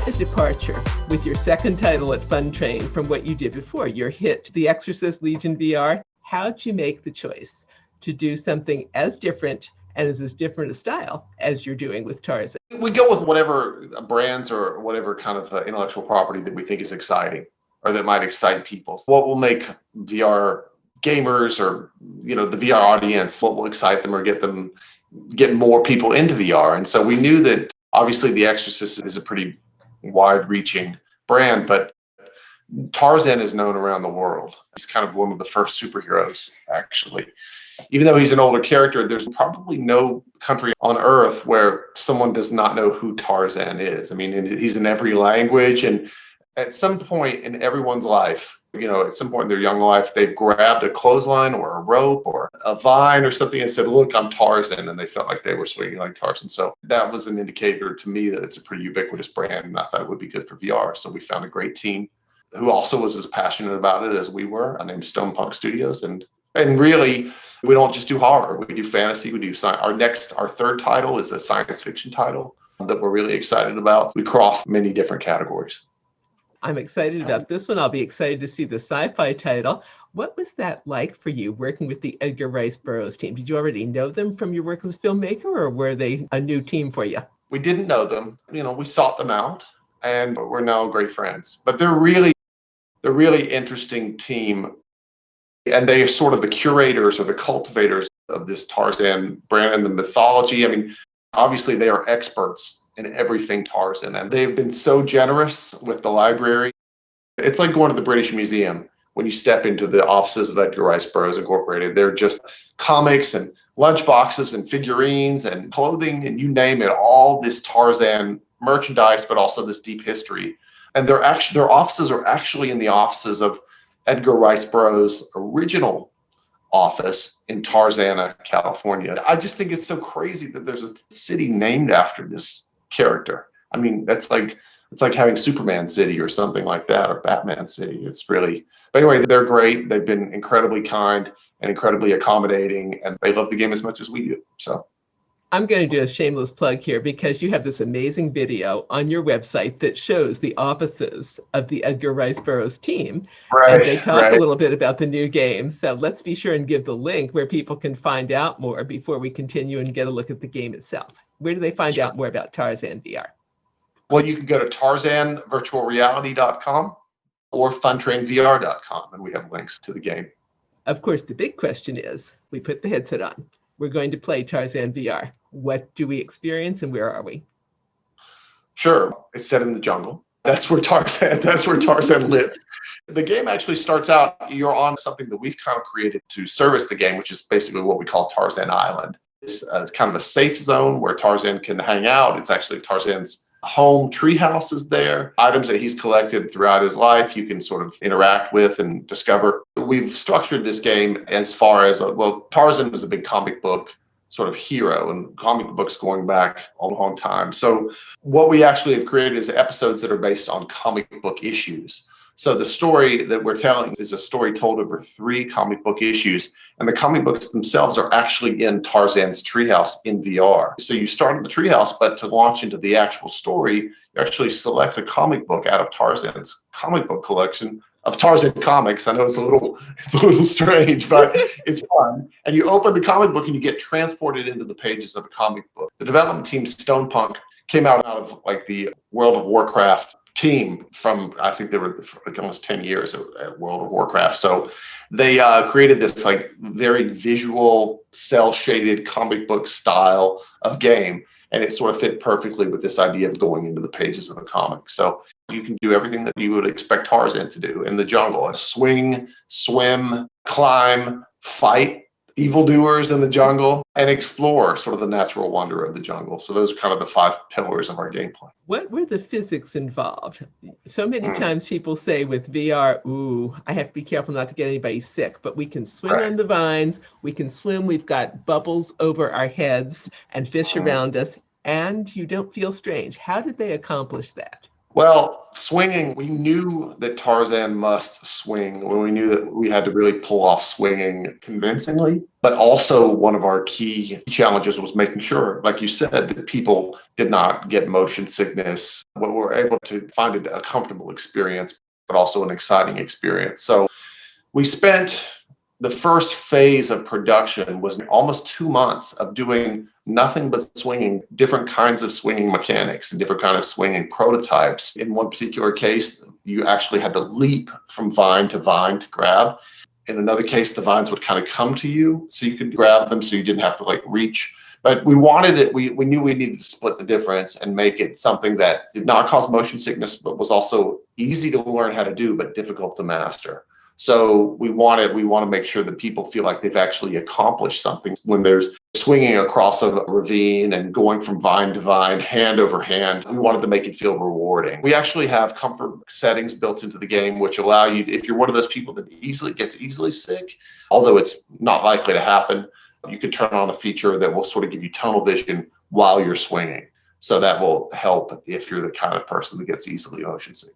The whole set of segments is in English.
a departure with your second title at Fun Train from what you did before, your hit, The Exorcist Legion VR. How'd you make the choice to do something as different and as different a style as you're doing with Tarzan? We go with whatever brands or whatever kind of intellectual property that we think is exciting or that might excite people. What will make VR gamers or the VR audience, what will excite them or get more people into VR? And so we knew that obviously The Exorcist is a pretty wide-reaching brand, but Tarzan is known around the world. He's kind of one of the first superheroes, actually. Even though he's an older character, there's probably no country on Earth where someone does not know who Tarzan is. I mean, he's in every language, and at some point in everyone's life, at some point in their young life, they've grabbed a clothesline or a rope or a vine or something and said, "Look, I'm Tarzan," and they felt like they were swinging like Tarzan. So that was an indicator to me that it's a pretty ubiquitous brand, and I thought it would be good for VR. So we found a great team who also was as passionate about it as we were, named Stone Punk Studios. And really, we don't just do horror. We do fantasy. We do science. Our third title is a science fiction title that we're really excited about. We cross many different categories. I'm excited about this one. I'll be excited to see the sci-fi title. What was that like for you working with the Edgar Rice Burroughs team? Did you already know them from your work as a filmmaker, or were they a new team for you? We didn't know them. We sought them out, and we're now great friends. But they're really interesting team. And they are sort of the curators or the cultivators of this Tarzan brand and the mythology. I mean, obviously they are experts in everything Tarzan, and they've been so generous with the library. It's like going to the British Museum when you step into the offices of Edgar Rice Burroughs Incorporated. They're just comics and lunchboxes and figurines and clothing and you name it, all this Tarzan merchandise, but also this deep history. And their offices are actually in the offices of Edgar Rice Burroughs' original office in Tarzana, California. I just think it's so crazy that there's a city named after this character. I mean, it's like having Superman City or something like that, or Batman City. It's really, but anyway, they're great. They've been incredibly kind and incredibly accommodating, and they love the game as much as we do. So I'm going to do a shameless plug here because you have this amazing video on your website that shows the offices of the Edgar Rice Burroughs team. Right, and they talk a little bit about the new game. So let's be sure and give the link where people can find out more before we continue and get a look at the game itself. Where do they find out more about Tarzan VR? Well, you can go to tarzanvirtualreality.com or funtrainvr.com, and we have links to the game. Of course, the big question is, we put the headset on. We're going to play Tarzan VR. What do we experience and where are we? Sure. It's set in the jungle. That's where Tarzan lives. The game actually starts out, you're on something that we've kind of created to service the game, which is basically what we call Tarzan Island. It's kind of a safe zone where Tarzan can hang out. It's actually Tarzan's home. Treehouse is there. Items that he's collected throughout his life you can sort of interact with and discover. We've structured this game as far as, Tarzan was a big comic book sort of hero, and comic books going back a long time. So what we actually have created is episodes that are based on comic book issues. So the story that we're telling is a story told over 3 comic book issues, and the comic books themselves are actually in Tarzan's treehouse in VR. So you start at the treehouse, but to launch into the actual story, you actually select a comic book out of Tarzan's comic book collection of Tarzan comics. I know it's a little strange, but it's fun. And you open the comic book and you get transported into the pages of the comic book. The development team, Stone Punk, came out of like the World of Warcraft team from, I think they were like almost 10 years at World of Warcraft. So they created this like very visual, cel-shaded comic book style of game. And it sort of fit perfectly with this idea of going into the pages of a comic. So you can do everything that you would expect Tarzan to do in the jungle: swing, swim, climb, fight evildoers in the jungle, and explore sort of the natural wonder of the jungle. So those are kind of the 5 pillars of our gameplay. What were the physics involved? So many times people say with VR, I have to be careful not to get anybody sick, but we can swing on the vines, we can swim, we've got bubbles over our heads and fish around us, and you don't feel strange. How did they accomplish that? Well, Swinging, we knew that Tarzan must swing. We knew that we had to really pull off swinging convincingly. But also one of our key challenges was making sure, like you said, that people did not get motion sickness. We were able to find a comfortable experience, but also an exciting experience. So we spent the first phase of production was almost 2 months of doing nothing but swinging, different kinds of swinging mechanics and different kinds of swinging prototypes. In one particular case, you actually had to leap from vine to grab. In another case, the vines would kind of come to you so you could grab them so you didn't have to like reach. But we wanted it, we knew we needed to split the difference and make it something that did not cause motion sickness, but was also easy to learn how to do, but difficult to master. So we want to make sure that people feel like they've actually accomplished something when there's swinging across a ravine and going from vine to vine, hand over hand. We wanted to make it feel rewarding. We actually have comfort settings built into the game, which allow you, if you're one of those people that gets easily sick, although it's not likely to happen, you could turn on a feature that will sort of give you tunnel vision while you're swinging. So that will help if you're the kind of person that gets easily motion sick.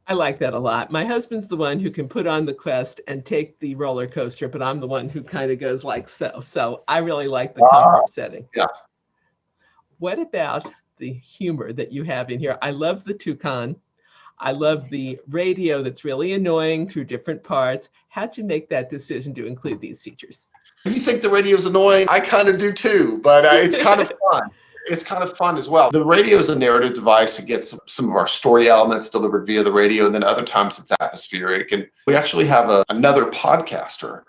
I like that a lot. My husband's the one who can put on the Quest and take the roller coaster, but I'm the one who kind of goes like so. So I really like the comfort setting. Yeah. What about the humor that you have in here? I love the toucan. I love the radio that's really annoying through different parts. How'd you make that decision to include these features? You think the radio's annoying? I kind of do too, but it's kind of fun. It's kind of fun as well. The radio is a narrative device. It gets some of our story elements delivered via the radio, and then other times it's atmospheric. And we actually have another podcaster,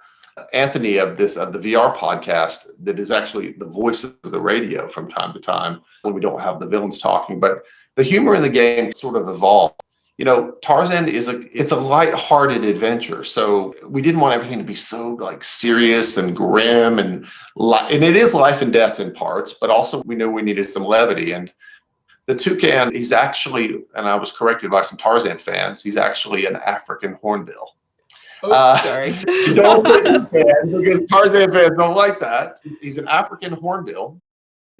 Anthony of the VR podcast, that is actually the voice of the radio from time to time when we don't have the villains talking. But the humor in the game sort of evolved. You know, Tarzan it's a lighthearted adventure. So we didn't want everything to be so like serious and grim and it is life and death in parts, but also we knew we needed some levity. And the toucan, he's actually, and I was corrected by some Tarzan fans, he's actually an African hornbill. Sorry. Don't put toucan because Tarzan fans don't like that. He's an African hornbill.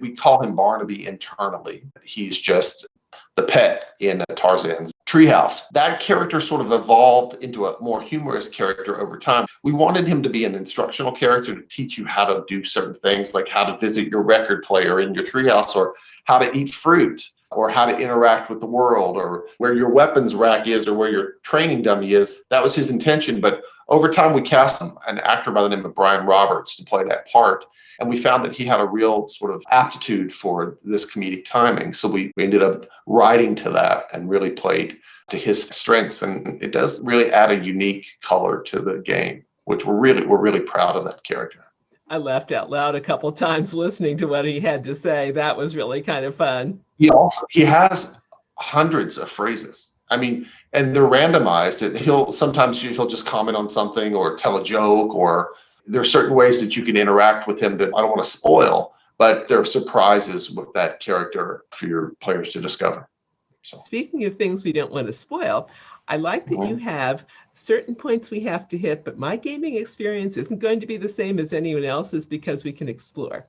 We call him Barnaby internally. He's just the pet in Tarzan's treehouse. That character sort of evolved into a more humorous character over time. We wanted him to be an instructional character to teach you how to do certain things, like how to visit your record player in your treehouse, or how to eat fruit, or how to interact with the world, or where your weapons rack is, or where your training dummy is. That was his intention. But over time, we cast an actor by the name of Brian Roberts to play that part. And we found that he had a real sort of aptitude for this comedic timing. So we ended up writing to that and really played to his strengths. And it does really add a unique color to the game, which we're really proud of that character. I laughed out loud a couple times listening to what he had to say. That was really kind of fun. He has hundreds of phrases. I mean, and they're randomized. Sometimes he'll just comment on something or tell a joke, or there are certain ways that you can interact with him that I don't want to spoil, but there are surprises with that character for your players to discover. So. Speaking of things we don't want to spoil, I like that you have certain points we have to hit, but my gaming experience isn't going to be the same as anyone else's because we can explore.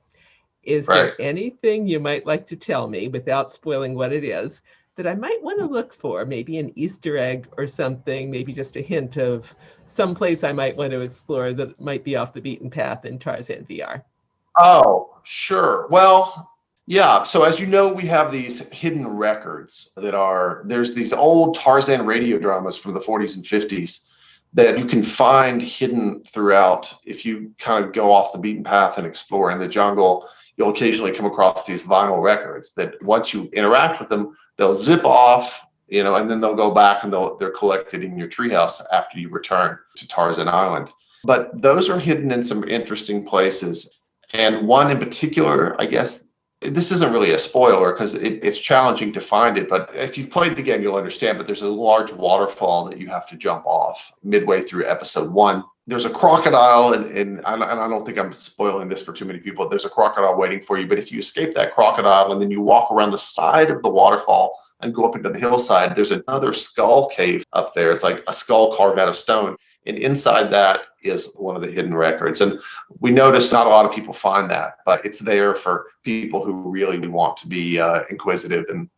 Is there anything you might like to tell me without spoiling what it is that I might want to look for, maybe an Easter egg or something, maybe just a hint of some place I might want to explore that might be off the beaten path in Tarzan VR? Oh, sure. Well, yeah. So as you know, we have these hidden records there's these old Tarzan radio dramas from the 40s and 50s that you can find hidden throughout. If you kind of go off the beaten path and explore in the jungle, you'll occasionally come across these vinyl records that once you interact with them, they'll zip off, and then they'll go back and they're collected in your treehouse after you return to Tarzan Island. But those are hidden in some interesting places. And one in particular, I guess, this isn't really a spoiler because it's challenging to find it, but if you've played the game, you'll understand. But there's a large waterfall that you have to jump off midway through episode 1. There's a crocodile, and I don't think I'm spoiling this for too many people. There's a crocodile waiting for you, but if you escape that crocodile and then you walk around the side of the waterfall and go up into the hillside, there's another skull cave up there. It's like a skull carved out of stone. And inside that is one of the hidden records. And we notice not a lot of people find that, but it's there for people who really want to be inquisitive and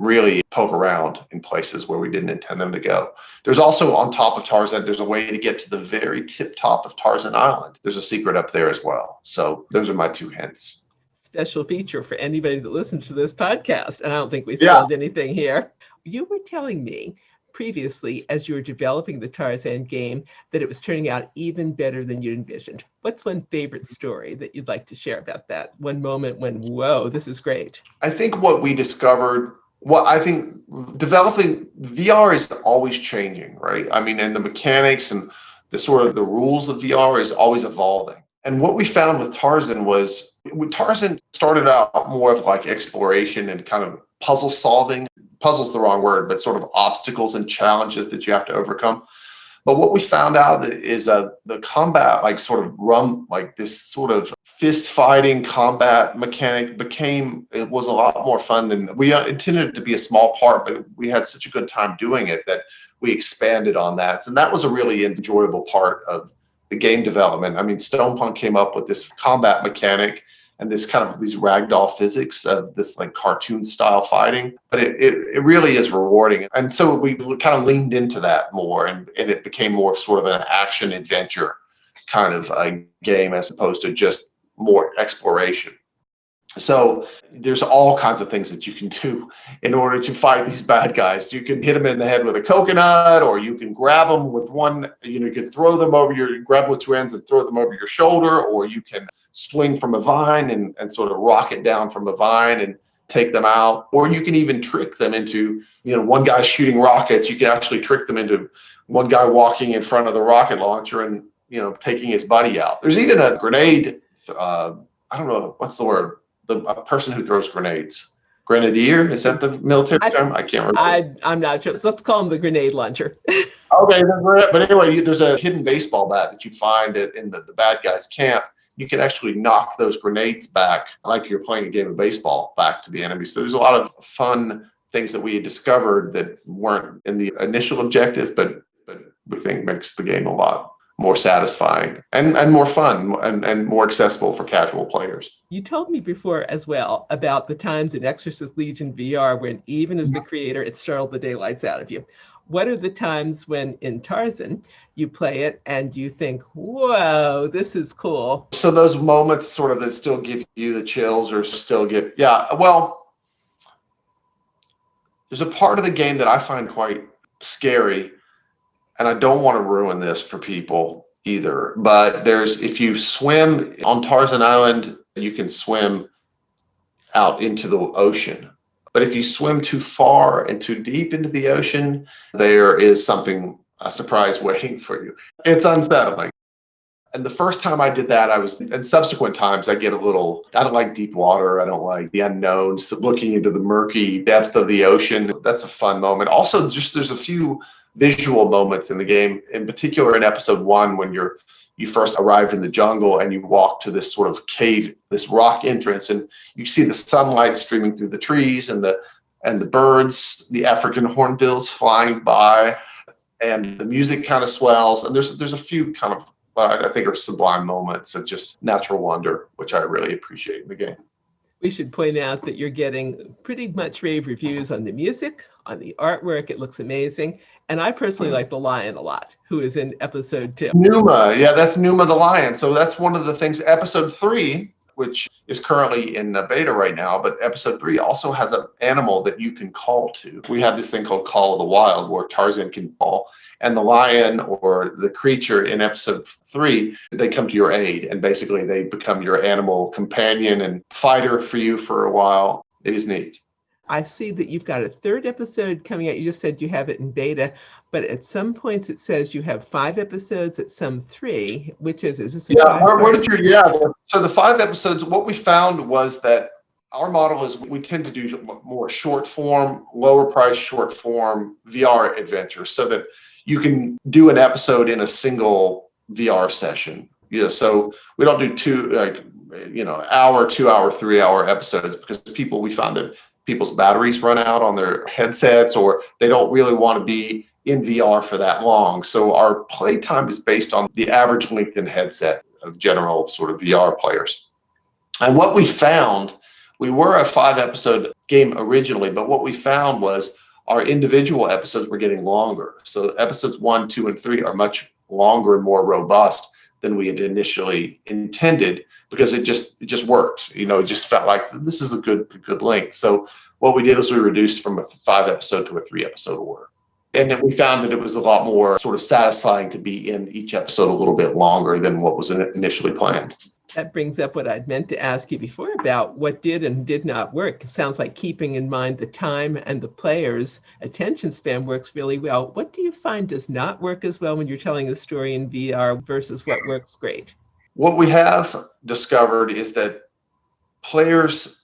really poke around in places where we didn't intend them to go. There's also, on top of Tarzan, there's a way to get to the very tip top of Tarzan Island. There's a secret up there as well. So those are my 2 hints. Special feature for anybody that listens to this podcast. And I don't think we spoiled anything here. You were telling me previously, as you were developing the Tarzan game, that it was turning out even better than you envisioned. What's one favorite story that you'd like to share about that? One moment when, whoa, this is great. I think what we discovered, developing VR is always changing, right? I mean, and the mechanics and the rules of VR is always evolving. And what we found with Tarzan was, Tarzan started out more of like exploration and kind of puzzle solving. Puzzle's the wrong word, but sort of obstacles and challenges that you have to overcome. But what we found out is the combat, this sort of fist fighting combat mechanic was a lot more fun than we intended it to be. A small part, but we had such a good time doing it that we expanded on that. And that was a really enjoyable part of the game development. I mean, Stonepunk came up with this combat mechanic and these ragdoll physics of this like cartoon style fighting, but it really is rewarding. And so we kind of leaned into that more, and it became more sort of an action adventure kind of a game as opposed to just more exploration. So there's all kinds of things that you can do in order to fight these bad guys. You can hit them in the head with a coconut, or you can grab them with one, you can throw them grab them with 2 ends and throw them over your shoulder, or you can swing from a vine and sort of rocket down from a vine and take them out. Or you can even trick them into, one guy shooting rockets, you can actually trick them into one guy walking in front of the rocket launcher and, taking his buddy out. There's even a grenade, I don't know, what's the word? A person who throws grenades. Grenadier? Is that the military term? I can't remember. I'm not sure. Let's call him the grenade launcher. Okay, but anyway, there's a hidden baseball bat that you find in the bad guy's camp. You can actually knock those grenades back, like you're playing a game of baseball, back to the enemy. So there's a lot of fun things that we had discovered that weren't in the initial objective, but we think makes the game a lot more satisfying and more fun and more accessible for casual players. You told me before as well about the times in Exorcist Legion VR when, even as the creator, it startled the daylights out of you. What are the times when in Tarzan you play it and you think, whoa, this is cool? So those moments sort of that still give you the chills or still there's a part of the game that I find quite scary, and I don't want to ruin this for people either, but if you swim on Tarzan Island, you can swim out into the ocean. But if you swim too far and too deep into the ocean, there is a surprise waiting for you. It's unsettling. And the first time I did that, and subsequent times I don't like deep water. I don't like the unknown, looking into the murky depth of the ocean. That's a fun moment. Also, there's a few visual moments in the game, in particular in episode 1, when you first arrived in the jungle and you walk to this sort of cave, this rock entrance, and you see the sunlight streaming through the trees and the birds, the African hornbills flying by, and the music kind of swells. And there's a few kind of what I think are sublime moments of just natural wonder, which I really appreciate in the game. We should point out that you're getting pretty much rave reviews on the music, on the artwork. It looks amazing. And I personally like the lion a lot, who is in episode 2. Numa, yeah, that's Numa the lion. So that's one of the things. Episode 3, which is currently in beta right now, but episode 3 also has an animal that you can call to. We have this thing called Call of the Wild, where Tarzan can call, and the lion or the creature in episode 3, they come to your aid, and basically they become your animal companion and fighter for you for a while. It is neat. I see that you've got a 3rd episode coming out. You just said you have it in beta, but at some points it says you have 5 episodes, at some 3. Which is this? So the 5 episodes, what we found was that our model is we tend to do more short form, lower price short form VR adventures, so that you can do an episode in a single VR session. So we don't do 2 hour, 2 hour, 3 hour episodes, because we found that people's batteries run out on their headsets, or they don't really want to be in VR for that long. So our playtime is based on the average length in headset of general sort of VR players. And what we found We were a 5-episode game originally, but what we found was our individual episodes were getting longer. So episodes 1, 2, and 3 are much longer and more robust than we had initially intended, because it just worked. It just felt like this is a good length. So what we did was we reduced from a 5-episode to a 3-episode order. And then we found that it was a lot more sort of satisfying to be in each episode a little bit longer than what was initially planned. That brings up what I'd meant to ask you before about what did and did not work. It sounds like keeping in mind the time and the player's attention span works really well. What do you find does not work as well when you're telling a story in VR versus what works great? What we have discovered is that players,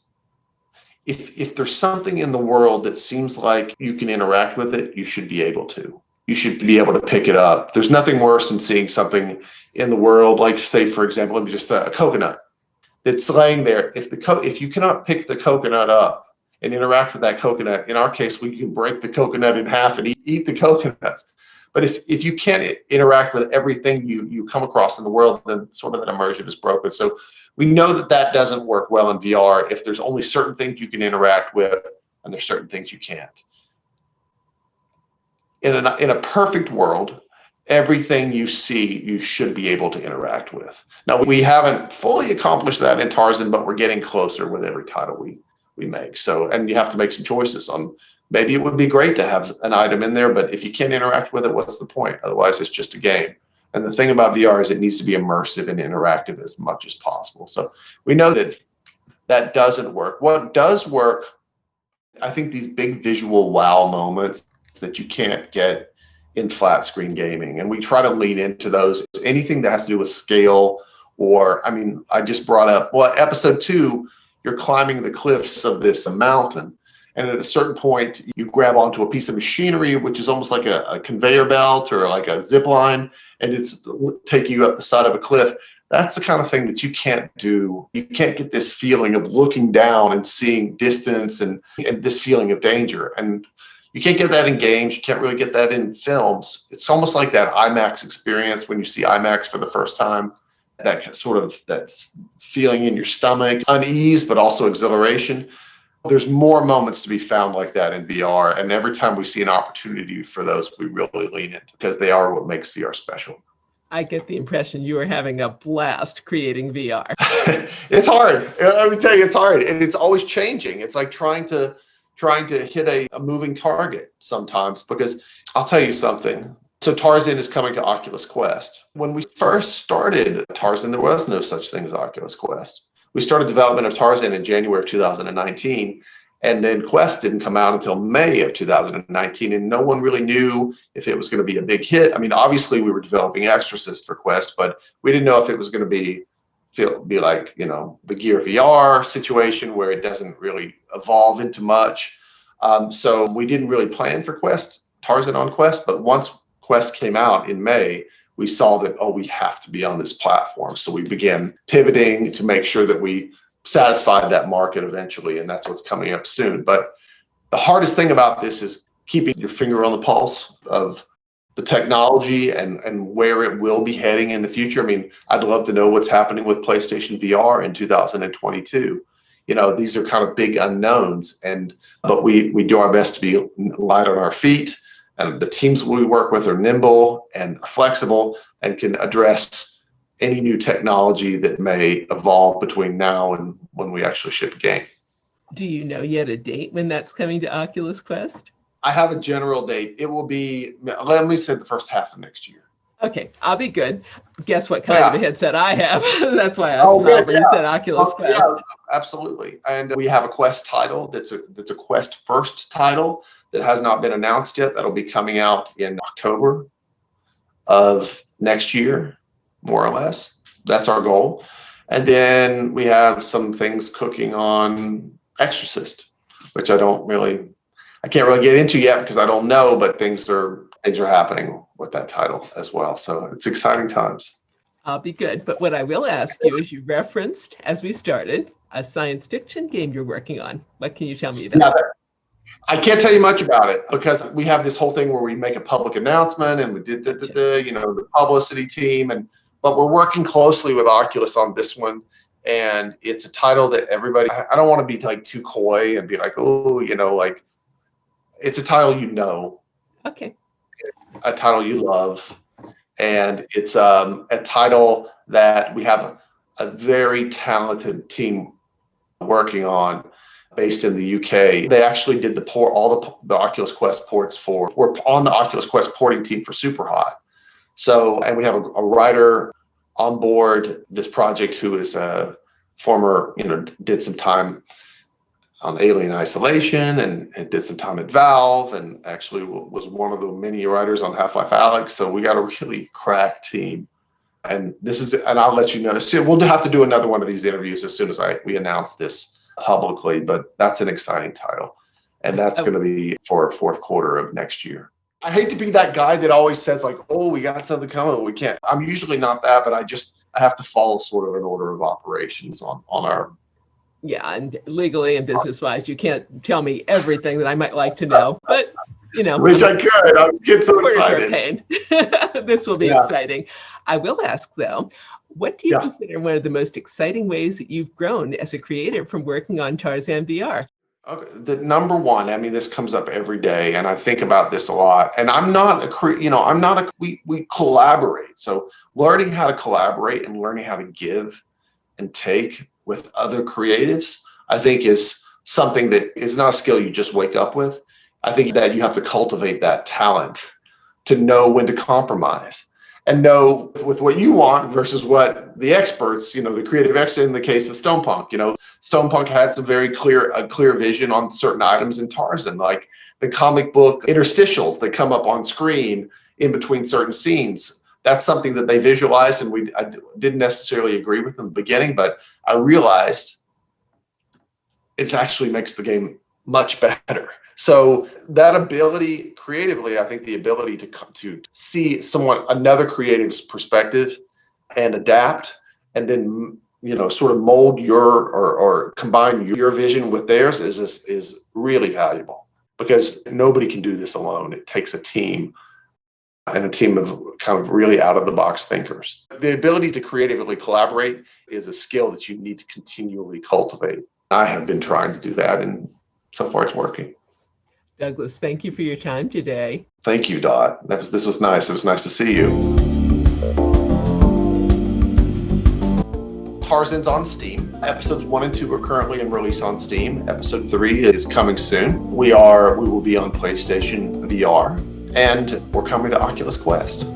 if there's something in the world that seems like you can interact with it, you should be able to. You should be able to pick it up. There's nothing worse than seeing something in the world, like, say, for example, just a coconut that's laying there. If you cannot pick the coconut up and interact with that coconut, in our case, we can break the coconut in half and eat the coconuts. But if you can't interact with everything you come across in the world, then sort of that immersion is broken. So we know that doesn't work well in VR if there's only certain things you can interact with and there's certain things you can't. In a perfect world, everything you see, you should be able to interact with. Now, we haven't fully accomplished that in Tarzan, but we're getting closer with every title we make. So, and you have to make some choices on, maybe it would be great to have an item in there, but if you can't interact with it, what's the point? Otherwise, it's just a game. And the thing about VR is it needs to be immersive and interactive as much as possible. So we know that doesn't work. What does work, I think, these big visual wow moments that you can't get in flat screen gaming. And we try to lean into those. Anything that has to do with scale, or, I mean, I just brought up, well, episode 2, you're climbing the cliffs of this mountain. And at a certain point, you grab onto a piece of machinery, which is almost like a conveyor belt or like a zip line, and it's taking you up the side of a cliff. That's the kind of thing that you can't do. You can't get this feeling of looking down and seeing distance and this feeling of danger. And you can't get that in games. You can't really get that in films. It's almost like that IMAX experience when you see IMAX for the first time. That sort of that feeling in your stomach, unease, but also exhilaration. There's more moments to be found like that in VR. And every time we see an opportunity for those, we really lean in, because they are what makes VR special. I get the impression you are having a blast creating VR. It's hard. Let me tell you, it's hard. And it's always changing. It's like trying to hit a moving target sometimes, because I'll tell you something. So Tarzan is coming to Oculus Quest. When we first started Tarzan, there was no such thing as Oculus Quest. We started development of Tarzan in January of 2019, and then Quest didn't come out until May of 2019, and no one really knew if it was going to be a big hit. I mean, obviously we were developing Exorcist for Quest, but we didn't know if it was going to be like, the Gear VR situation where it doesn't really evolve into much. So we didn't really plan for Tarzan on Quest, but once Quest came out in May, we saw that, we have to be on this platform. So we began pivoting to make sure that we satisfied that market eventually, and that's what's coming up soon. But the hardest thing about this is keeping your finger on the pulse of the technology and where it will be heading in the future. I mean, I'd love to know what's happening with PlayStation VR in 2022. These are kind of big unknowns, but we do our best to be light on our feet. And the teams we work with are nimble and flexible and can address any new technology that may evolve between now and when we actually ship a game. Do you know yet a date when that's coming to Oculus Quest? I have a general date. It will be, let me say, the first half of next year. Okay, I'll be good. Guess what kind of a headset I have? That's why I smiled when you said Oculus Quest. Yeah, absolutely. And we have a Quest title that's a Quest first title that has not been announced yet. That'll be coming out in October of next year, more or less. That's our goal. And then we have some things cooking on Exorcist, which I can't really get into yet because I don't know, but things are happening with that title as well. So it's exciting times. I'll be good. But what I will ask you is, you referenced, as we started, a science fiction game you're working on. What can you tell me about that? I can't tell you much about it because we have this whole thing where we make a public announcement and we did the publicity team, but we're working closely with Oculus on this one. And it's a title that everybody, I don't want to be like too coy and be like, oh, like it's a title Okay. a title you love. And it's a title that we have a very talented team working on based in the UK. They actually did all the Oculus Quest ports we're on the Oculus Quest porting team for Superhot. So, and we have a writer on board this project who is a former, did some time on Alien Isolation and did some time at Valve, and actually was one of the many writers on Half-Life Alyx. So we got a really crack team. And I'll let you know soon. We'll have to do another one of these interviews as soon as we announce this publicly, but that's an exciting title. And that's going to be for fourth quarter of next year. I hate to be that guy that always says like, oh, we got something coming, we can't. I'm usually not that, but I have to follow sort of an order of operations on our. Yeah, and legally and business-wise, you can't tell me everything that I might like to know, but Wish I could. I was getting so excited. Pain. This will be exciting. I will ask though, what do you consider one of the most exciting ways that you've grown as a creator from working on Tarzan VR? Okay, the number one, this comes up every day, and I think about this a lot. And we collaborate. So learning how to collaborate and learning how to give and take with other creatives, I think is something that is not a skill you just wake up with. I think that you have to cultivate that talent to know when to compromise and know with what you want versus what the experts, the creative expert in the case of Stonepunk, Stonepunk had a clear vision on certain items in Tarzan, like the comic book interstitials that come up on screen in between certain scenes. That's something that they visualized, and I didn't necessarily agree with in the beginning, but I realized it actually makes the game much better. So that ability creatively, I think the ability to see another creative's perspective and adapt, and then sort of mold or combine your vision with theirs is really valuable, because nobody can do this alone. It takes a team, and a team of kind of really out of the box thinkers. The ability to creatively collaborate is a skill that you need to continually cultivate. I have been trying to do that, and so far it's working. Douglas, thank you for your time today. Thank you, Dot. This was nice. It was nice to see you. Tarzan's on Steam. Episodes 1 and 2 are currently in release on Steam. Episode 3 is coming soon. We will be on PlayStation VR, and we're coming to Oculus Quest.